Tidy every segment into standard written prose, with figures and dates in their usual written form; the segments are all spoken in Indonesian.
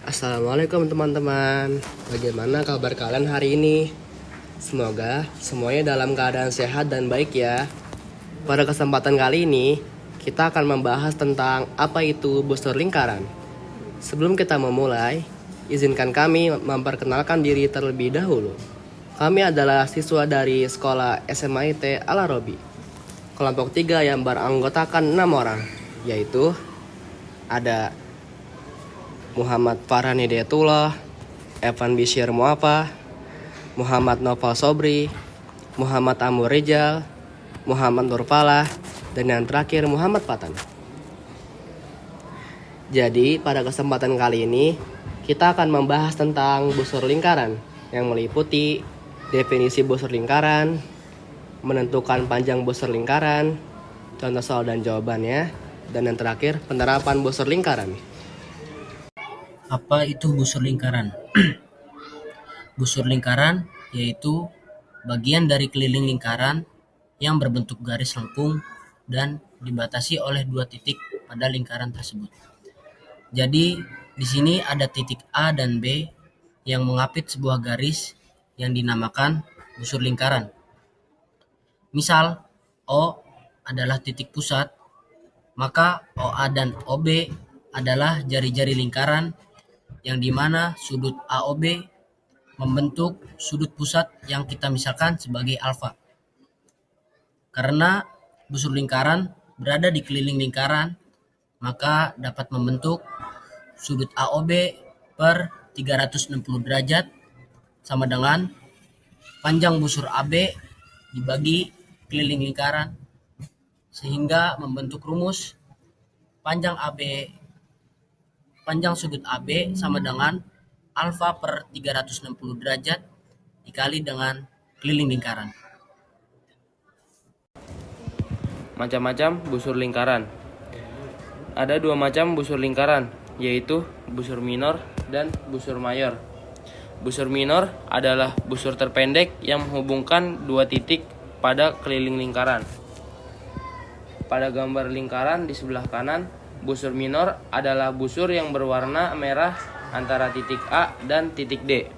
Assalamualaikum teman-teman. Bagaimana kabar kalian hari ini? Semoga semuanya dalam keadaan sehat dan baik ya. Pada kesempatan kali ini, kita akan membahas tentang apa itu busur lingkaran. Sebelum kita memulai, izinkan kami memperkenalkan diri terlebih dahulu. Kami adalah siswa dari sekolah SMIT Al-Arabi. Kelompok 3 yang beranggotakan 6 orang, yaitu ada Muhammad Farhani Hidayatullah, Evan Bishir Muafa, Muhammad Noval Sobri, Muhammad Amur Rijal, Muhammad Nurfalah, dan yang terakhir Muhammad Fatan. Jadi pada kesempatan kali ini kita akan membahas tentang busur lingkaran yang meliputi definisi busur lingkaran, menentukan panjang busur lingkaran, contoh soal dan jawabannya, dan yang terakhir penerapan busur lingkaran. Apa itu busur lingkaran? Busur lingkaran yaitu bagian dari keliling lingkaran yang berbentuk garis lengkung dan dibatasi oleh 2 titik pada lingkaran tersebut. Jadi di sini ada titik A dan B yang mengapit sebuah garis yang dinamakan busur lingkaran. Misal O adalah titik pusat, maka OA dan OB adalah jari-jari lingkaran yang dimana sudut AOB membentuk sudut pusat yang kita misalkan sebagai alfa. Karena busur lingkaran berada di keliling lingkaran, maka dapat membentuk sudut AOB per 360 derajat sama dengan panjang busur AB dibagi keliling lingkaran, sehingga membentuk rumus panjang sudut AB sama dengan alfa per 360 derajat dikali dengan keliling lingkaran. Macam-macam busur lingkaran. Ada 2 macam busur lingkaran, yaitu busur minor dan busur mayor. Busur minor adalah busur terpendek yang menghubungkan 2 titik pada keliling lingkaran. Pada gambar lingkaran di sebelah kanan, busur minor adalah busur yang berwarna merah antara titik A dan titik D.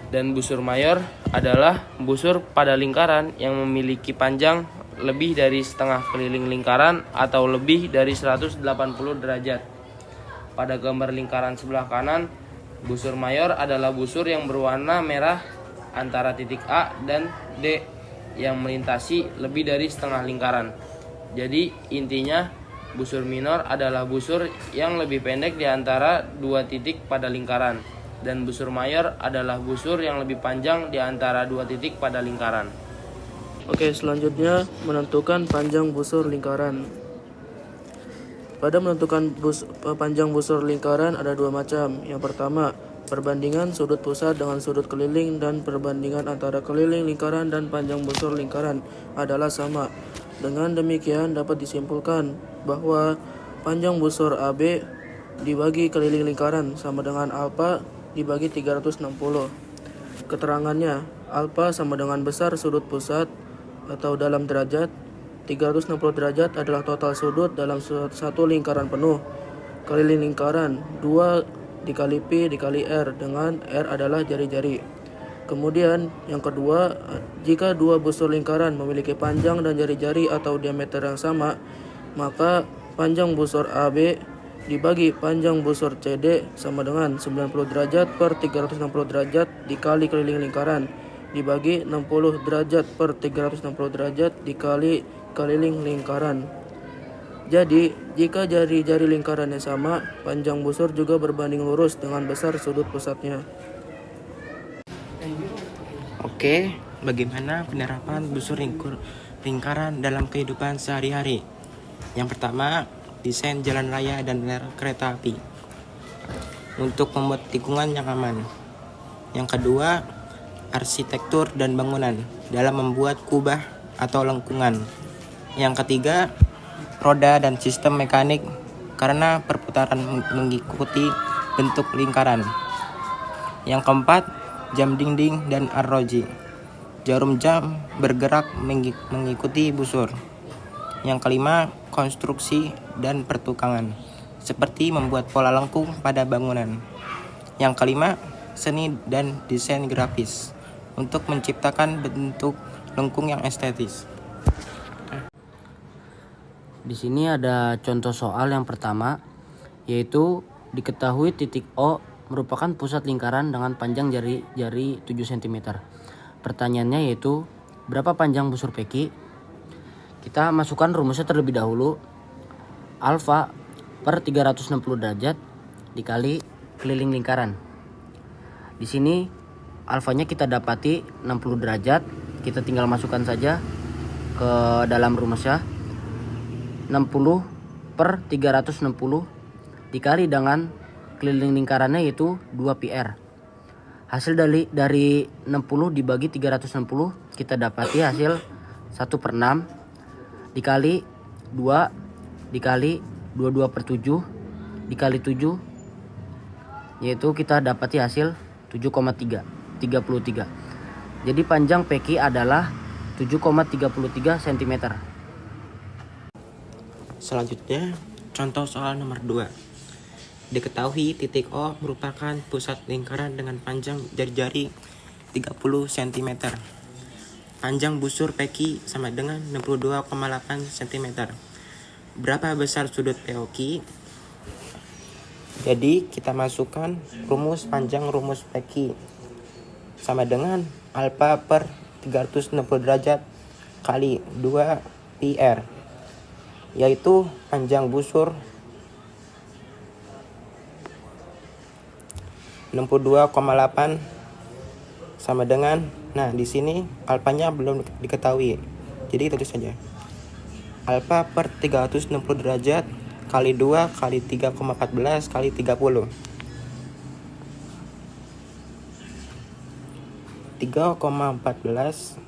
Dan busur mayor adalah busur pada lingkaran yang memiliki panjang lebih dari setengah keliling lingkaran atau lebih dari 180 derajat. Pada gambar lingkaran sebelah kanan, busur mayor adalah busur yang berwarna merah antara titik A dan D yang melintasi lebih dari setengah lingkaran. Jadi intinya busur minor adalah busur yang lebih pendek di antara 2 titik pada lingkaran, dan busur mayor adalah busur yang lebih panjang di antara 2 titik pada lingkaran. Oke, selanjutnya menentukan panjang busur lingkaran. Pada menentukan panjang busur lingkaran ada 2 macam. Yang pertama, perbandingan sudut pusat dengan sudut keliling, dan perbandingan antara keliling lingkaran dan panjang busur lingkaran adalah sama. Dengan demikian dapat disimpulkan bahwa panjang busur AB dibagi keliling lingkaran sama dengan alfa dibagi 360. Keterangannya, alfa sama dengan besar sudut pusat atau dalam derajat. 360 derajat adalah total sudut dalam satu lingkaran penuh. Keliling lingkaran 2 dikali Pi dikali R, dengan R adalah jari-jari. Kemudian yang kedua, jika 2 busur lingkaran memiliki panjang dan jari-jari atau diameter yang sama, maka panjang busur AB dibagi panjang busur CD sama dengan 90 derajat per 360 derajat dikali keliling lingkaran dibagi 60 derajat per 360 derajat dikali keliling lingkaran. Jadi, jika jari-jari lingkarannya sama, panjang busur juga berbanding lurus dengan besar sudut pusatnya. Oke, bagaimana penerapan busur lingkaran dalam kehidupan sehari-hari? Yang pertama, desain jalan raya dan rel kereta api untuk membuat tikungan yang aman. Yang kedua, arsitektur dan bangunan dalam membuat kubah atau lengkungan. Yang ketiga, roda dan sistem mekanik karena perputaran mengikuti bentuk lingkaran. Yang keempat, jam dinding dan arloji. Jarum jam bergerak mengikuti busur. Yang kelima, konstruksi dan pertukangan, seperti membuat pola lengkung pada bangunan. Yang kelima, seni dan desain grafis, untuk menciptakan bentuk lengkung yang estetis. Di sini ada contoh soal yang pertama, yaitu diketahui titik O merupakan pusat lingkaran dengan panjang jari 7 cm. Pertanyaannya yaitu, berapa panjang busur peki? Kita masukkan rumusnya terlebih dahulu. Alfa per 360 derajat dikali keliling lingkaran. Di sini alfanya kita dapati 60 derajat. Kita tinggal masukkan saja ke dalam rumusnya. 60 per 360 dikali dengan keliling lingkarannya yaitu 2πr. Hasil dari 60 dibagi 360 kita dapati hasil 1/6 dikali 2 dikali 22/7 dikali 7, yaitu kita dapati hasil 7,33. Jadi panjang peki adalah 7,33 cm. Selanjutnya, contoh soal nomor 2. Diketahui titik O merupakan pusat lingkaran dengan panjang jari-jari 30 cm. Panjang busur peki sama dengan 62,8 cm. Berapa besar sudut POQ? Jadi kita masukkan rumus panjang rumus peki sama dengan alfa per 360 derajat kali 2πr, yaitu panjang busur 62,8 sama dengan, nah di sini alfanya belum diketahui, jadi tulis saja alfa per 360 derajat kali 2 kali 3,14 kali 30. 3,14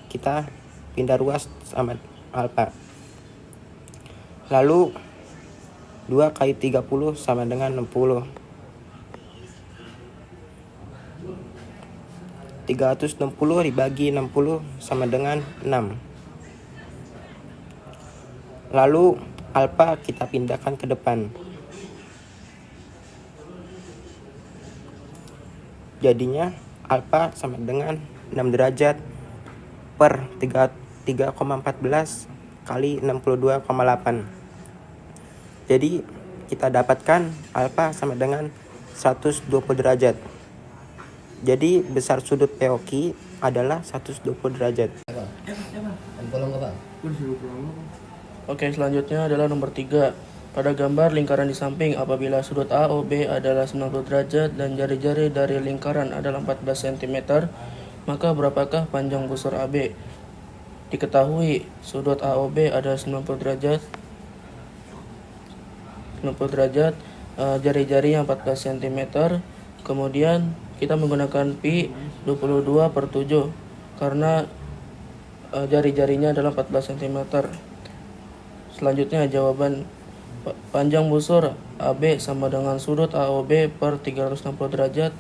kita pindah ruas sama alfa. Lalu 2 kali 30 sama dengan 60. 360 dibagi 60 sama dengan 6. Lalu alfa kita pindahkan ke depan. Jadinya alfa sama dengan 6 derajat per 3,14 kali 62,8. Jadi kita dapatkan alfa sama dengan 120 derajat. Jadi besar sudut POQ adalah 120 derajat. Oke, selanjutnya adalah nomor 3. Pada gambar lingkaran di samping, apabila sudut AOB adalah 90 derajat dan jari-jari dari lingkaran adalah 14 cm, maka berapakah panjang busur AB? Diketahui sudut AOB ada 90 derajat, jari-jarinya 14 cm. Kemudian kita menggunakan pi 22/7 karena jari-jarinya adalah 14 cm. Selanjutnya jawaban, panjang busur AB sama dengan sudut AOB per 360 derajat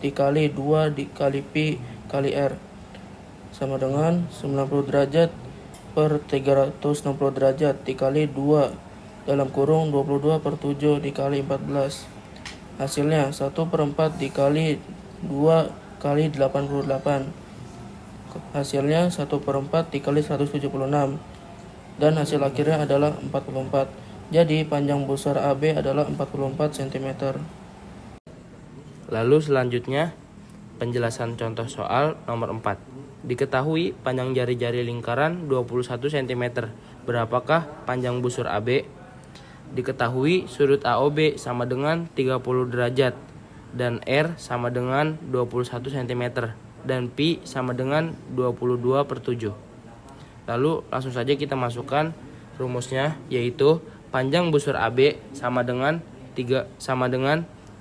dikali 2 dikali pi kali r sama dengan 90 derajat per 360 derajat dikali 2 dalam kurung 22/7 dikali 14. Hasilnya 1/4 dikali 2 kali 88. Hasilnya 1/4 dikali 176. Dan hasil akhirnya adalah 44. Jadi panjang busur AB adalah 44 cm. Lalu selanjutnya penjelasan contoh soal nomor 4. Diketahui panjang jari-jari lingkaran 21 cm. Berapakah panjang busur AB? Diketahui sudut AOB sama dengan 30 derajat dan R sama dengan 21 cm dan pi sama dengan 22/7. Lalu langsung saja kita masukkan rumusnya, yaitu panjang busur AB sama dengan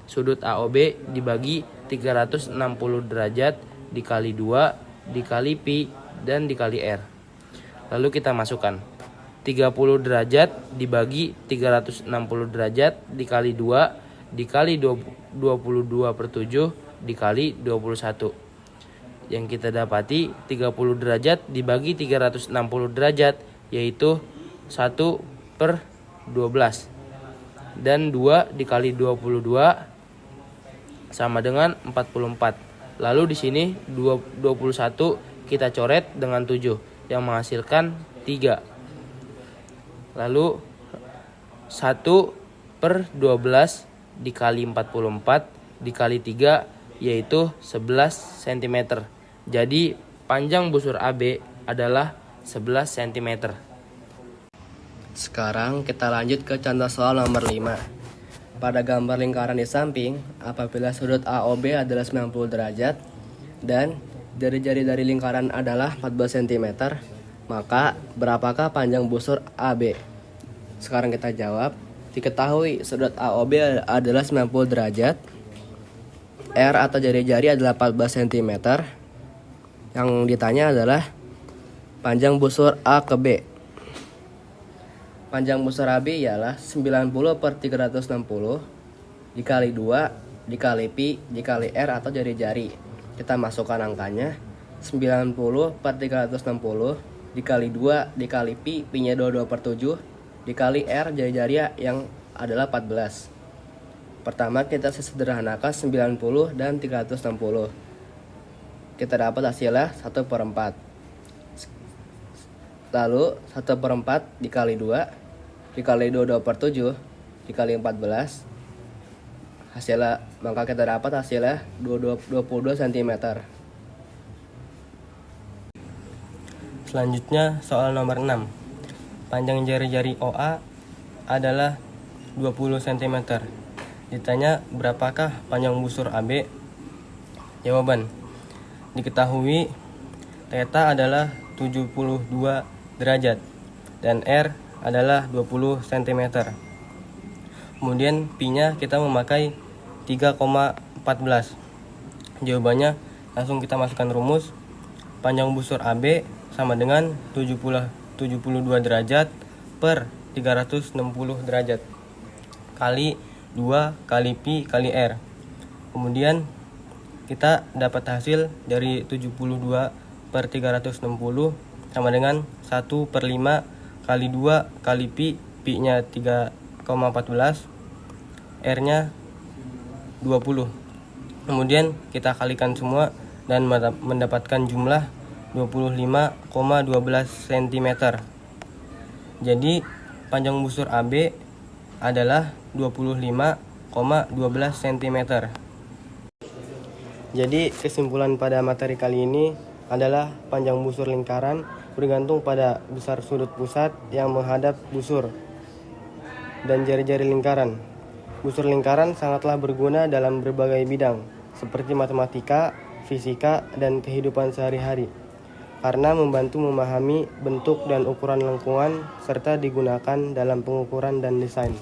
sudut AOB dibagi 360 derajat dikali 2 dikali pi dan dikali R. Lalu kita masukkan 30 derajat dibagi 360 derajat dikali 2 dikali 22/7 dikali 21. Yang kita dapati 30 derajat dibagi 360 derajat yaitu 1/12. Dan 2 dikali 22 sama dengan 44. Lalu di sini 21 kita coret dengan 7 yang menghasilkan 3. Lalu 1/12 dikali 44 dikali 3 yaitu 11 cm. Jadi panjang busur AB adalah 11 cm. Sekarang kita lanjut ke contoh soal nomor 5. Pada gambar lingkaran di samping, apabila sudut AOB adalah 90 derajat dan jari-jari dari lingkaran adalah 14 cm, maka berapakah panjang busur AB? Sekarang kita jawab. Diketahui sudut AOB adalah 90 derajat, R atau jari-jari adalah 14 cm. Yang ditanya adalah panjang busur A ke B. Panjang busur AB ialah 90/360 dikali 2 dikali pi dikali R atau jari-jari. Kita masukkan angkanya. 90/360 dikali 2 dikali pi, pi-nya 22/7 dikali R jari-jari yang adalah 14. Pertama kita sederhanakan 90 dan 360. Kita dapat hasilnya 1/4. Lalu 1/4 dikali 2 dikali 22/7 dikali 14. Hasilnya, maka kita dapat hasilnya 22 cm. Selanjutnya soal nomor 6. Panjang jari-jari OA adalah 20 cm. Ditanya berapakah panjang busur AB? Jawaban. Diketahui theta adalah 72 derajat dan R adalah 20 cm. Kemudian pi-nya kita memakai 3,14. Jawabannya langsung kita masukkan rumus. Panjang busur AB sama dengan 72 derajat per 360 derajat kali 2 kali pi kali R. Kemudian kita dapat hasil dari 72/360 sama dengan 1/5 kali 2 kali pi, pi-nya 3,14, R-nya 20. Kemudian kita kalikan semua dan mendapatkan jumlah 25,12 cm. Jadi panjang busur AB adalah 25,12 cm. Jadi kesimpulan pada materi kali ini adalah panjang busur lingkaran bergantung pada besar sudut pusat yang menghadap busur dan jari-jari lingkaran. Busur lingkaran sangatlah berguna dalam berbagai bidang seperti matematika, fisika, dan kehidupan sehari-hari karena membantu memahami bentuk dan ukuran lengkungan serta digunakan dalam pengukuran dan desain.